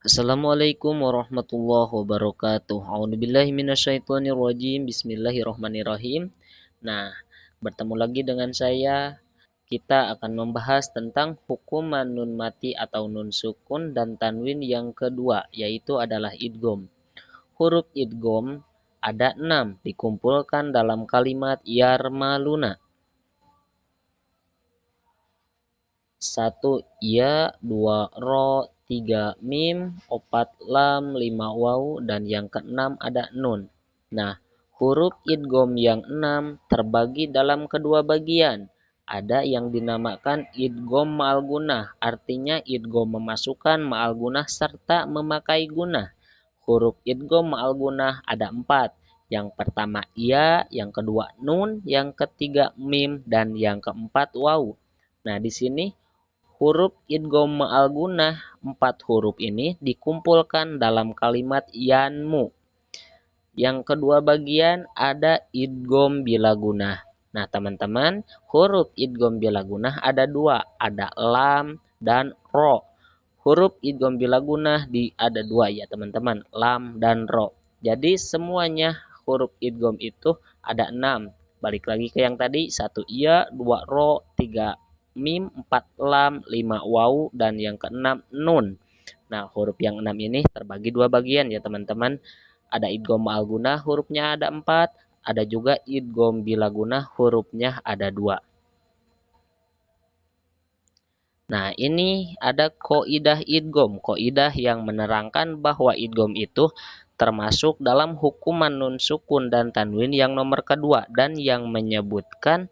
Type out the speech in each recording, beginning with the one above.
Assalamualaikum warahmatullahi wabarakatuh. A'udzubillahi minasyaitonirrajim. Bismillahirrahmanirrahim. Nah, bertemu lagi dengan saya. Kita akan membahas tentang hukuman nun mati atau nun sukun dan tanwin yang kedua, yaitu adalah idgham. Huruf idgham ada 6, dikumpulkan dalam kalimat yarmaluna. 1 ya, 2 ro, 3 mim, 4 lam, 5 waw, dan yang keenam ada nun. Nah, huruf idgham yang 6 terbagi dalam kedua bagian. Ada yang dinamakan idgham ma'al gunah, artinya idgham memasukkan ma'al gunah serta memakai gunah. Huruf idgham ma'al gunah ada 4. Yang pertama ya, yang kedua nun, yang ketiga mim, dan yang keempat waw. Nah, di sini huruf idgham ma'al gunah, 4 huruf ini dikumpulkan dalam kalimat yanmu. Yang kedua bagian ada idgham bila gunah. Nah, teman-teman, huruf idgham bila gunah ada 2, ada lam dan ro. Huruf idgham bila gunah ada 2 ya, teman-teman, lam dan ro. Jadi semuanya huruf idgham itu ada 6. Balik lagi ke yang tadi, 1 iya, 2 ro, 3 mim, 4 lam, 5 waw, dan yang keenam nun. Nah, huruf yang 6 ini terbagi dua bagian ya, teman-teman. Ada idgham ma'al gunah, hurufnya ada 4. Ada juga idgham bila gunah, hurufnya ada 2. Nah, ini ada qaidah idgham. Qaidah yang menerangkan bahwa idgham itu termasuk dalam hukuman nun sukun dan tanwin yang nomor kedua, dan yang menyebutkan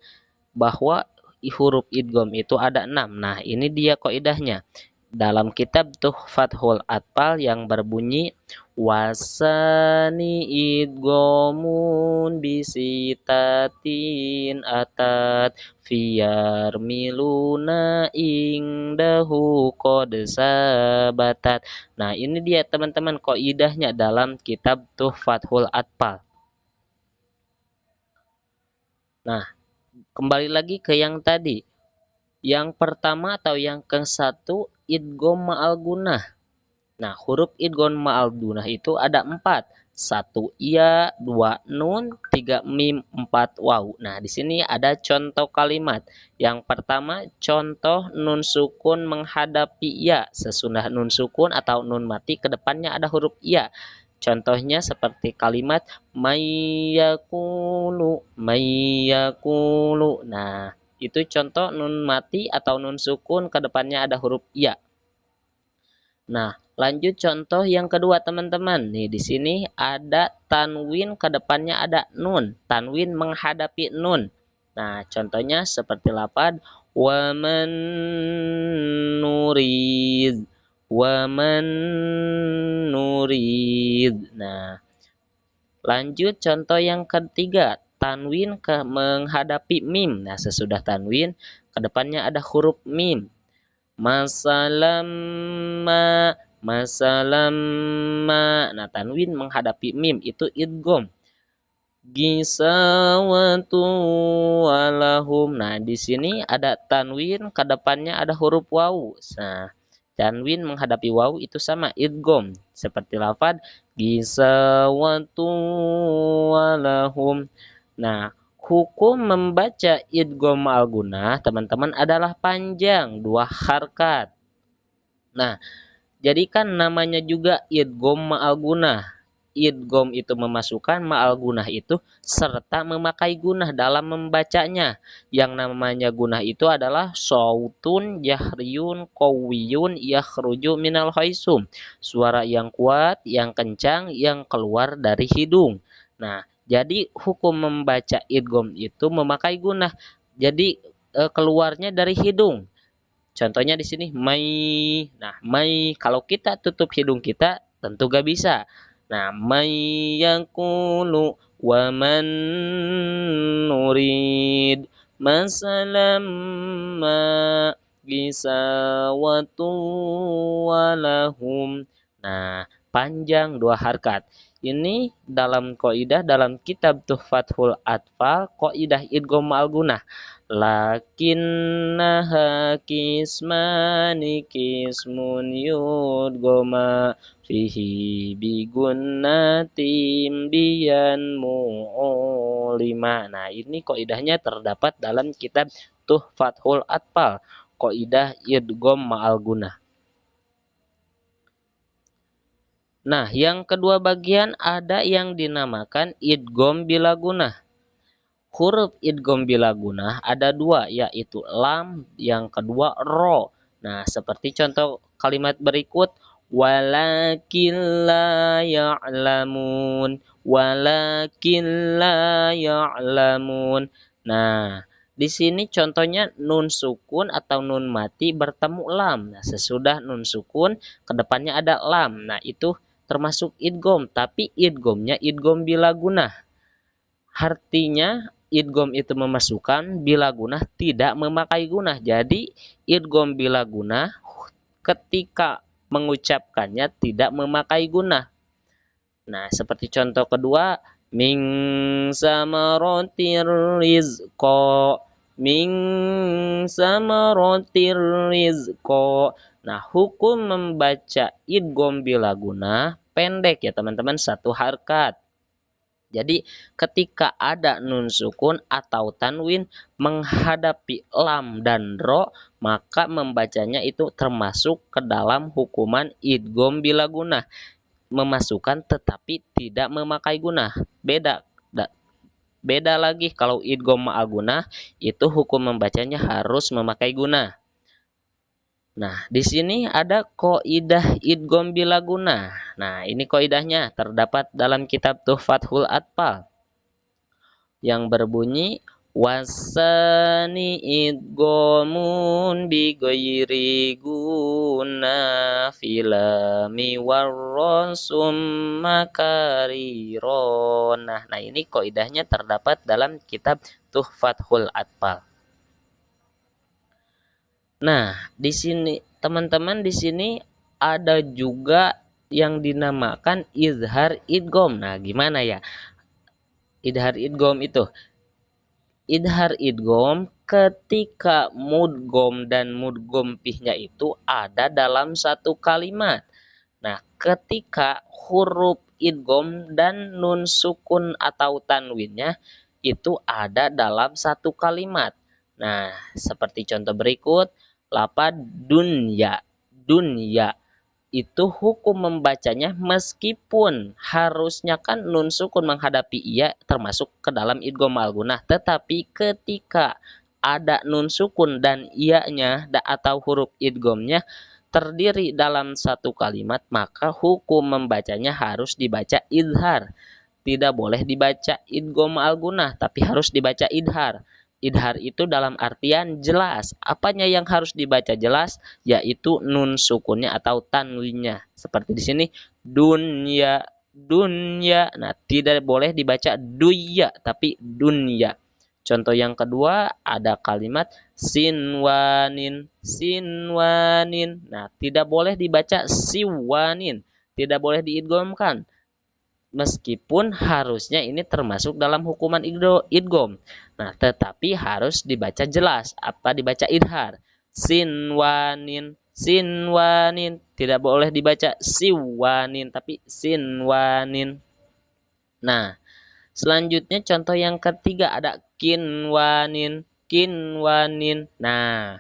bahwa huruf idgham itu ada 6. Nah, ini dia kaidahnya. Dalam kitab Tuhfathul Atfal yang berbunyi wasani idghamun bisitatin atat fiyar miluna ingdahu qad sabatat. Nah, ini dia teman-teman kaidahnya dalam kitab Tuhfathul Atfal. Nah, kembali lagi ke yang tadi. Yang pertama atau yang ke-1 idgham ma'al gunah. Nah, huruf idgham ma'al gunah itu ada 4. 1 ya, 2 nun, 3 mim, 4 waw. Nah, di sini ada contoh kalimat. Yang pertama, contoh nun sukun menghadapi ya. Sesudah nun sukun atau nun mati ke depannya ada huruf ya. Contohnya seperti kalimat mayyakulu. Nah, itu contoh nun mati atau nun sukun ke depannya ada huruf ya. Nah, lanjut contoh yang kedua, teman-teman. Nih, di sini ada tanwin ke depannya ada nun. Tanwin menghadapi nun. Nah, contohnya seperti lafaz waman nurid. Waman nurid. Nah, lanjut contoh yang ketiga, tanwin menghadapi mim. Nah, sesudah tanwin ke depannya ada huruf mim. Masalamma, masalamma. Nah, tanwin menghadapi mim itu idgham. Gisawatu walahum. Nah, di sini ada tanwin ke depannya ada huruf waw. Nah, tanwin menghadapi waw itu sama idgham. Seperti lafaz gisawatu walahum. Nah, hukum membaca idgham ma'al gunah, teman-teman, adalah panjang, 2 harkat. Nah, jadi kan namanya juga idgham ma'al gunah. Idgham itu memasukkan, ma'al gunah itu serta memakai gunah dalam membacanya. Yang namanya gunah itu adalah sautun jahriyun qawiyun yakhruju minal khaisum. Suara yang kuat, yang kencang, yang keluar dari hidung. Nah, jadi hukum membaca idgham itu memakai gunah. Jadi keluarnya dari hidung. Contohnya di sini mai. Nah, mai kalau kita tutup hidung kita tentu gak bisa. Nah, mai yaqulu wa man nurid masalam ma gisawatu walahum. Nah, panjang 2 harkat. Ini dalam kaidah dalam kitab Tuhfathul Atfal, kaidah idgham ma'al gunah. lakinnaha kismani kismun yudgoma fihi bigunnatim biyan mu'lima. Nah, ini kaidahnya terdapat dalam kitab Tuhfathul Atfal, kaidah idgham ma'al gunah. Nah, yang kedua bagian ada yang dinamakan idgham bila gunah. Huruf idgham bila gunah ada dua, yaitu lam, yang kedua ro. Nah, seperti contoh kalimat berikut, walakin la ya'lamun, walakin la ya'lamun. Nah, di sini contohnya nun sukun atau nun mati bertemu lam. Nah, sesudah nun sukun kedepannya ada lam. Nah, itu termasuk idgham, tapi idghamnya idgham bila gunah. Artinya idgham itu memasukkan, bila gunah tidak memakai gunah. Jadi idgham bila gunah ketika mengucapkannya tidak memakai gunah. Nah, seperti contoh kedua, min samaratir rizqa, min samaratir rizqa. Nah, hukum membaca idgham bila gunah pendek ya teman-teman, satu harkat. Jadi ketika ada nun sukun atau tanwin menghadapi lam dan ro, maka membacanya itu termasuk ke dalam hukuman idgham bila gunah, memasukkan tetapi tidak memakai gunah. Beda lagi kalau idgham ma'al gunah, itu hukum membacanya harus memakai gunah. Nah, di sini ada kaidah idgham bila gunah. Nah, ini kaidahnya terdapat dalam kitab Tuhfathul Atfal yang berbunyi wasani idghamun bi ghairi guna filami warrasum makariron. Nah, ini kaidahnya terdapat dalam kitab Tuhfathul Atfal. Nah, di sini teman-teman, di sini ada juga yang dinamakan izhar idgham. Nah, gimana ya? Izhar idgham itu. Izhar idgham ketika mudgham dan mudgham pihnya itu ada dalam satu kalimat. Nah, ketika huruf idgham dan nun sukun atau tanwinnya itu ada dalam satu kalimat. Nah, seperti contoh berikut, lafaz dunya. Dunya itu hukum membacanya meskipun harusnya kan nun sukun menghadapi ia termasuk ke dalam idgham ma'al gunah, tetapi ketika ada nun sukun dan ianya atau huruf idghamnya terdiri dalam satu kalimat, maka hukum membacanya harus dibaca izhar. Tidak boleh dibaca idgham ma'al gunah, tapi harus dibaca idhar. Idhar itu dalam artian jelas. Apanya yang harus dibaca jelas? Yaitu nun sukunnya atau tanwinnya. Seperti di sini dunya, dunya. Nah, tidak boleh dibaca duya, tapi dunya. Contoh yang kedua ada kalimat sinwanin, sinwanin. Nah, tidak boleh dibaca siwanin, tidak boleh diidghamkan. Meskipun harusnya ini termasuk dalam hukuman idgham. Nah, tetapi harus dibaca jelas. Apa dibaca idhar? Sinwanin, sinwanin. Tidak boleh dibaca siwanin, tapi sinwanin. Nah, selanjutnya contoh yang ketiga ada kinwanin, kinwanin. Nah,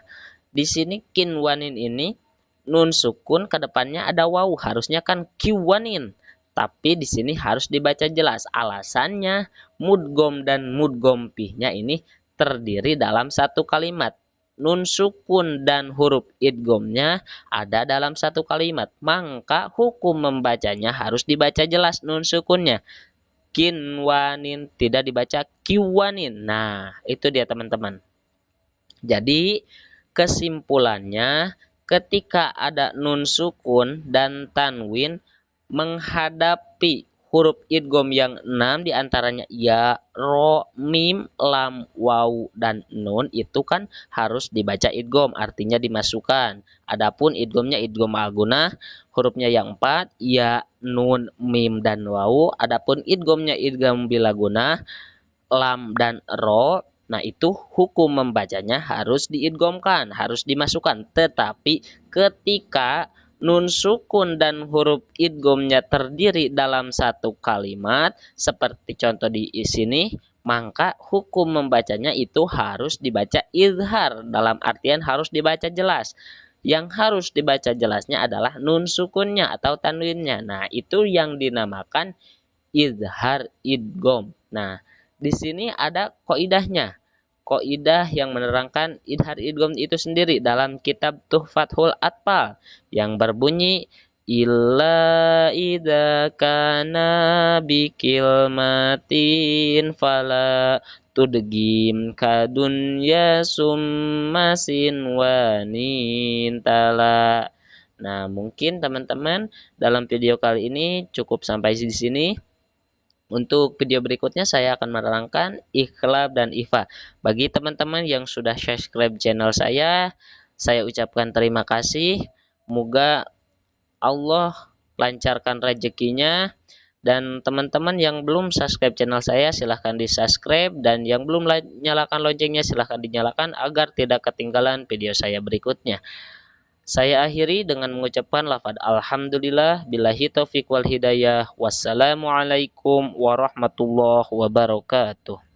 di sini kinwanin ini nun sukun ke depannya ada waw, harusnya kan kiwanin. Tapi di sini harus dibaca jelas. Alasannya mudgham dan mudgham pihnya ini terdiri dalam satu kalimat. Nun sukun dan huruf idghamnya ada dalam satu kalimat. Maka hukum membacanya harus dibaca jelas nun sukunnya. Kinwanin, tidak dibaca kiwanin. Nah, itu dia teman-teman. Jadi kesimpulannya ketika ada nun sukun dan tanwin menghadapi huruf idgham yang 6 diantaranya ya, ro, mim, lam, waw, dan nun itu kan harus dibaca idgham, artinya dimasukkan. Adapun idghamnya idgham ma'al gunah, hurufnya yang 4 ya, nun, mim, dan waw. Adapun idghamnya idgham bila gunah, lam dan ro. Nah, itu hukum membacanya harus diidghamkan, harus dimasukkan. Tetapi ketika nun sukun dan huruf idghamnya terdiri dalam satu kalimat, seperti contoh di sini, maka hukum membacanya itu harus dibaca izhar, dalam artian harus dibaca jelas. Yang harus dibaca jelasnya adalah nun sukunnya atau tanwinnya. Nah, itu yang dinamakan izhar idgham. Nah, di sini ada qaidahnya. Qaidah yang menerangkan izhar idgham itu sendiri dalam kitab Tuhfatul Atfal yang berbunyi illa idza kana bikilmatin fala tudgim kadunya summasin wanin tala. Nah, mungkin teman-teman dalam video kali ini cukup sampai di sini. Untuk video berikutnya saya akan menerangkan ikhlab dan ifa. Bagi teman-teman yang sudah subscribe channel saya ucapkan terima kasih. Moga Allah lancarkan rezekinya. Dan teman-teman yang belum subscribe channel saya silahkan di subscribe. Dan yang belum nyalakan loncengnya silahkan dinyalakan agar tidak ketinggalan video saya berikutnya. Saya akhiri dengan mengucapkan lafaz alhamdulillah billahi taufiq wal hidayah. Wassalamualaikum warahmatullahi wabarakatuh.